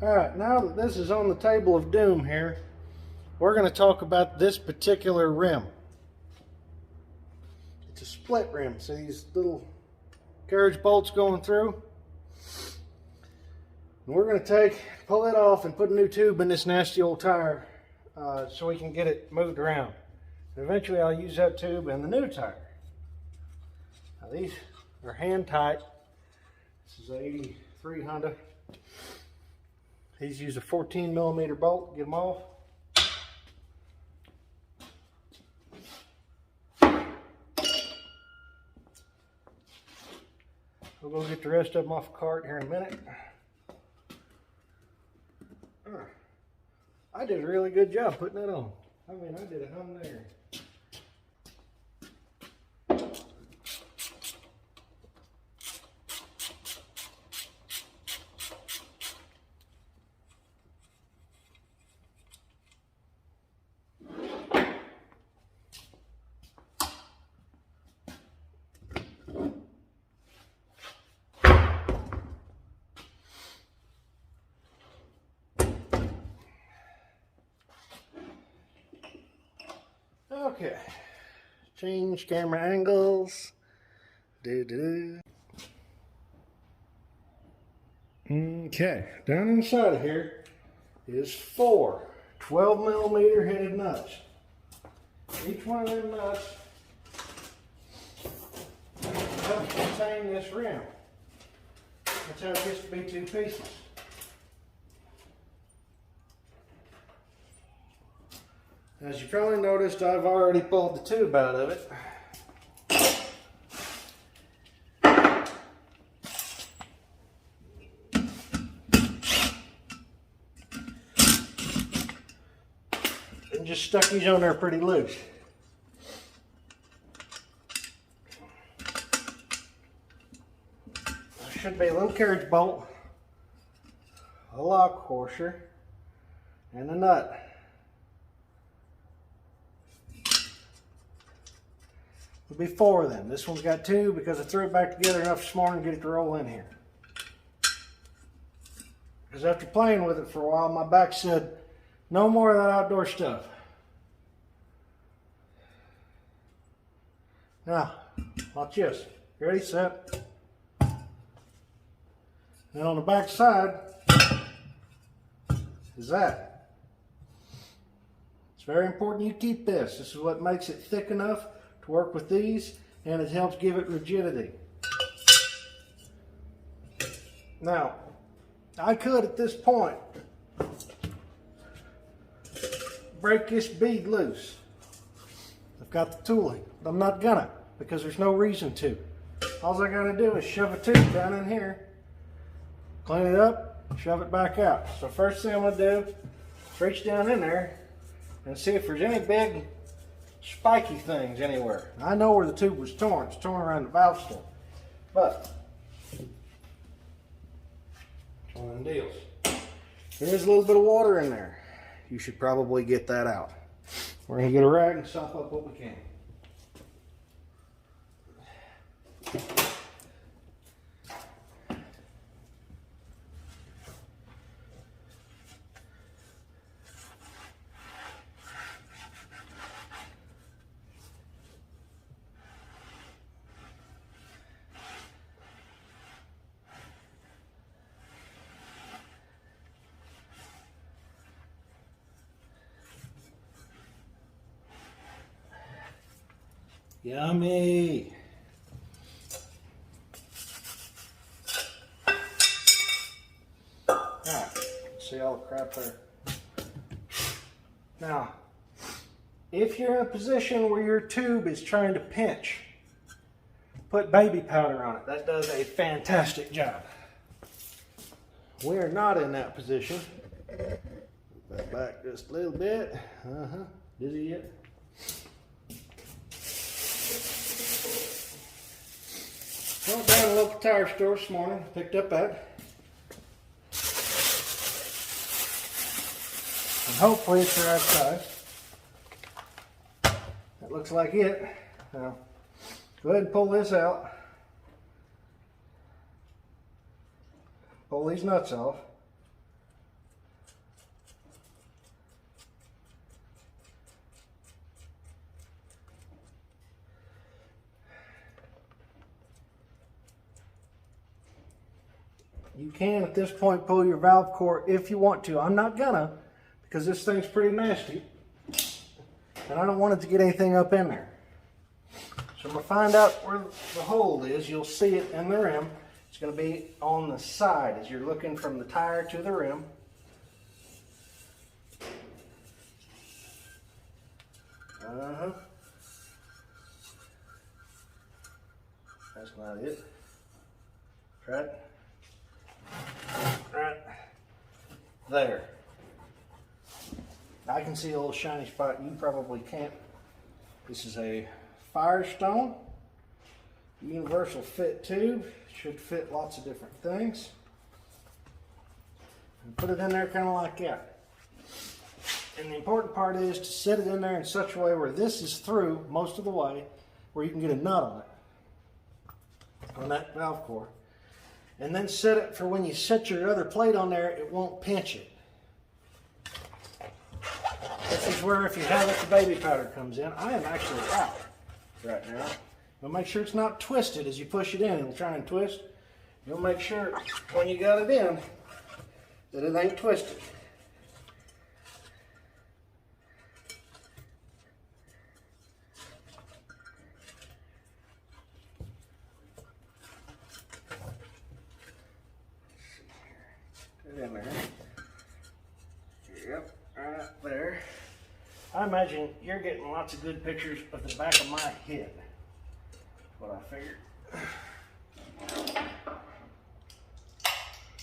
Alright, now that this is on the table of doom here, we're going to talk about this particular rim. It's a split rim. See these little carriage bolts going through? And we're going to pull it off and put a new tube in this nasty old tire so we can get it moved around. And eventually I'll use that tube in the new tire. Now these are hand tight. This is a 83 Honda. These use a 14mm bolt to get them off. We'll go get the rest of them off the cart here in a minute. I did a really good job putting that on. I mean, I did a hum there. Okay, change camera angles. Okay, down inside of here is 4 12mm headed nuts. Each one of them nuts helps contain this rim. That's how it gets to be 2 pieces. As you probably noticed, I've already pulled the tube out of it. And just stuck these on there pretty loose. There should be a little carriage bolt, a lock washer, and a nut. There'll be 4 of them. This one's got 2 because I threw it back together enough this morning to get it to roll in here. Because after playing with it for a while, my back said, no more of that outdoor stuff. Now, watch this. You ready, set? Then on the back side is that. It's very important you keep this. This is what makes it thick enough to work with these, and it helps give it rigidity. Now, I could at this point break this bead loose. I've got the tooling, but I'm not gonna because there's no reason to. All I gotta do is shove a tube down in here, clean it up, shove it back out. So first thing I'm gonna do is reach down in there and see if there's any big spiky things anywhere. I know where the tube was torn. It's torn around the valve stem. But it's one of them deals. There's a little bit of water in there. You should probably get that out. We're going to get a rag and sop up what we can. Yummy. Alright, see all the crap there. Now, if you're in a position where your tube is trying to pinch, put baby powder on it. That does a fantastic job. We are not in that position. Move that back just a little bit. Dizzy yet? Went down to the local tire store this morning, picked up that. And hopefully it's the right size. That looks like it. Now, go ahead and pull this out. Pull these nuts off. You can at this point pull your valve core if you want to. I'm not gonna, because this thing's pretty nasty and I don't want it to get anything up in there. So I'm gonna find out where the hole is. You'll see it in the rim. It's gonna be on the side as you're looking from the tire to the rim. That's not it. Right there. I can see a little shiny spot. You probably can't. This is a Firestone universal fit tube. Should fit lots of different things. And put it in there kind of like that. And the important part is to set it in there in such a way where this is through most of the way, where you can get a nut on it, on that valve core. And then set it for when you set your other plate on there, it won't pinch it. This is where, if you have it, the baby powder comes in. I am actually out right now. You'll make sure it's not twisted as you push it in. It'll try and twist. You'll make sure when you got it in that it ain't twisted. In there. Yep, right there. I imagine you're getting lots of good pictures of the back of my head. That's what I figured.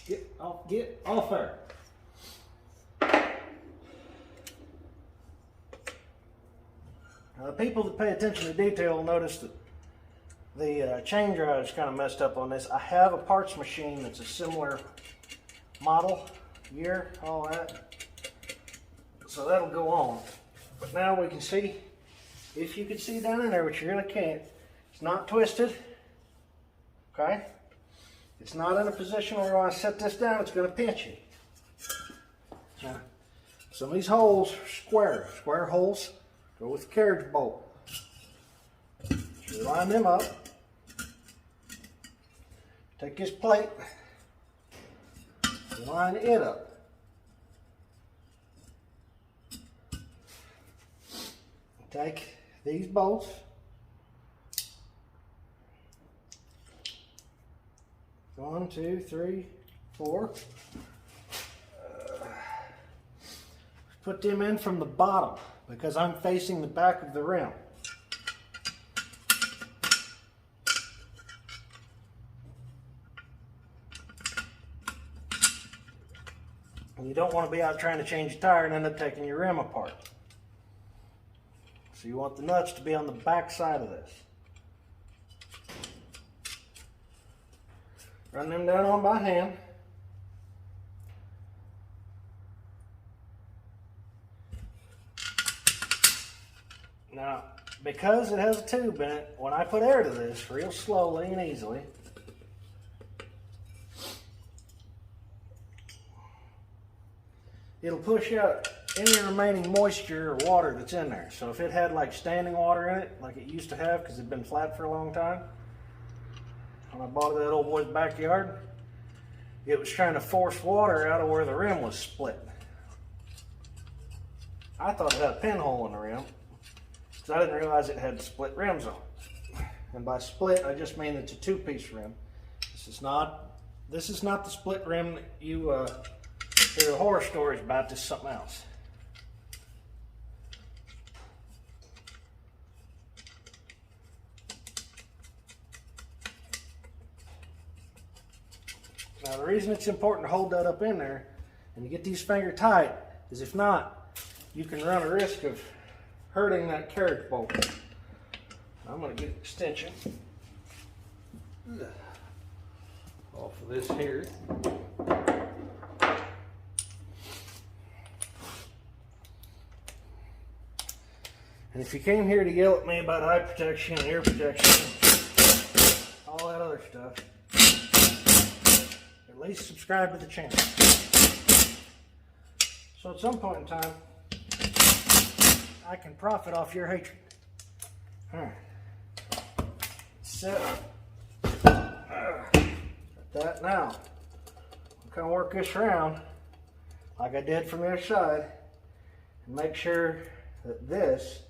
Get off there. Now, the people that pay attention to detail will notice that the chain drive is kind of messed up on this. I have a parts machine that's a similar model, year, all that. So that'll go on. But now we can see, if you can see down in there, which you really can't, it's not twisted. Okay? It's not in a position where when I set this down, it's going to pinch you. Now, some of these holes are square holes. Go with the carriage bolt. So you line them up. Take this plate. Line it up. Take these bolts. One, two, three, four. Put them in from the bottom because I'm facing the back of the rim. You don't want to be out trying to change a tire and end up taking your rim apart. So you want the nuts to be on the back side of this. Run them down on by hand. Now, because it has a tube in it, when I put air to this real slowly and easily, it'll push out any remaining moisture or water that's in there. So if it had like standing water in it, like it used to have because it'd been flat for a long time, when I bought it at that old boy's backyard, it was trying to force water out of where the rim was split. I thought it had a pinhole in the rim because I didn't realize it had split rims on it. And by split, I just mean it's a two-piece rim. This is not the split rim that you hear horror stories about. This is something else. Now the reason it's important to hold that up in there and to get these fingers tight is if not, you can run a risk of hurting that carriage bolt. I'm going to get an extension off of this here. And if you came here to yell at me about eye protection, ear protection, all that other stuff, at least subscribe to the channel. So at some point in time, I can profit off your hatred. All right. Set. Got that now. kind of work this around like I did from the other side and make sure that this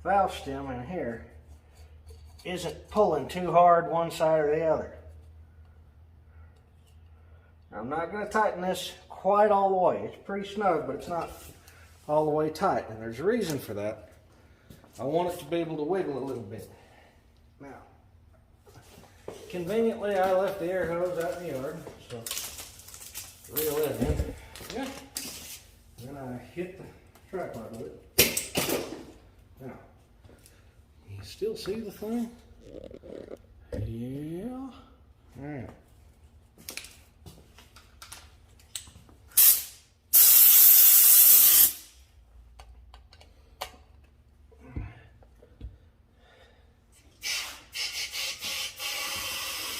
valve stem in here isn't pulling too hard one side or the other. Now, I'm not going to tighten this quite all the way. It's pretty snug, but it's not all the way tight, and there's a reason for that. I want it to be able to wiggle a little bit. Now, conveniently, I left the air hose out in the yard, so reel that in. Yeah. Then I hit the tripod with it. Now, you still see the thing? Yeah. All right.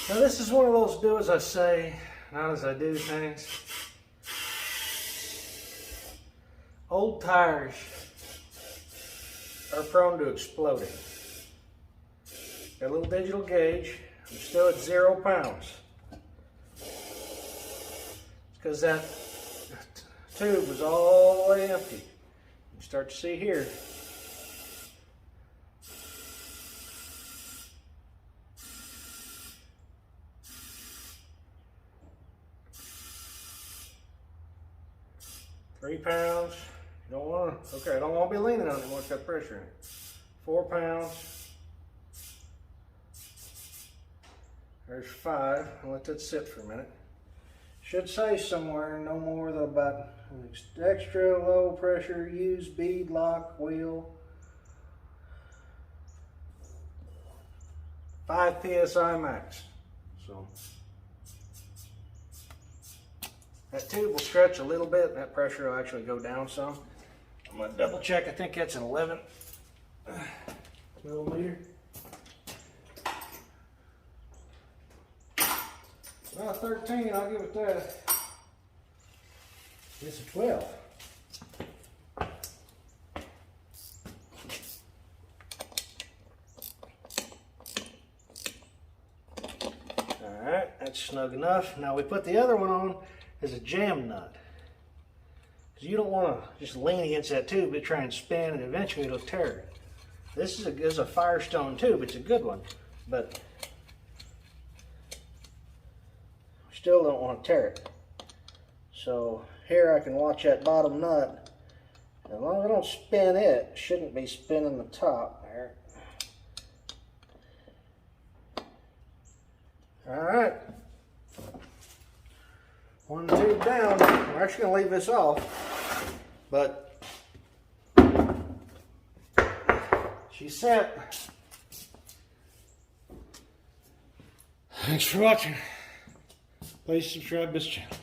Now this is one of those do as I say, not as I do things. Old tires are prone to exploding. Got a little digital gauge. I'm still at 0 pounds. It's because that tube was all the way empty. You start to see here. £3. You don't want to, okay, I don't want to be leaning on it once it's got pressure in it. 4 pounds. There's 5. I'll let that sit for a minute. Should say somewhere no more than about extra low pressure used bead lock wheel. 5 PSI max. So that tube will stretch a little bit and that pressure will actually go down some. I'm going to double check. I think that's an 11 millimeter. Well, 13, I'll give it that. It's a 12. Alright, that's snug enough. Now we put the other one on as a jam nut. Because you don't want to just lean against that tube and try and spin and eventually it'll tear it. This is a Firestone tube. It's a good one. But still don't want to tear it. So here I can watch that bottom nut. As long as I don't spin it, it shouldn't be spinning the top there. Alright. One tube down. We're actually going to leave this off. But she's set. Thanks for watching. Please subscribe to this channel.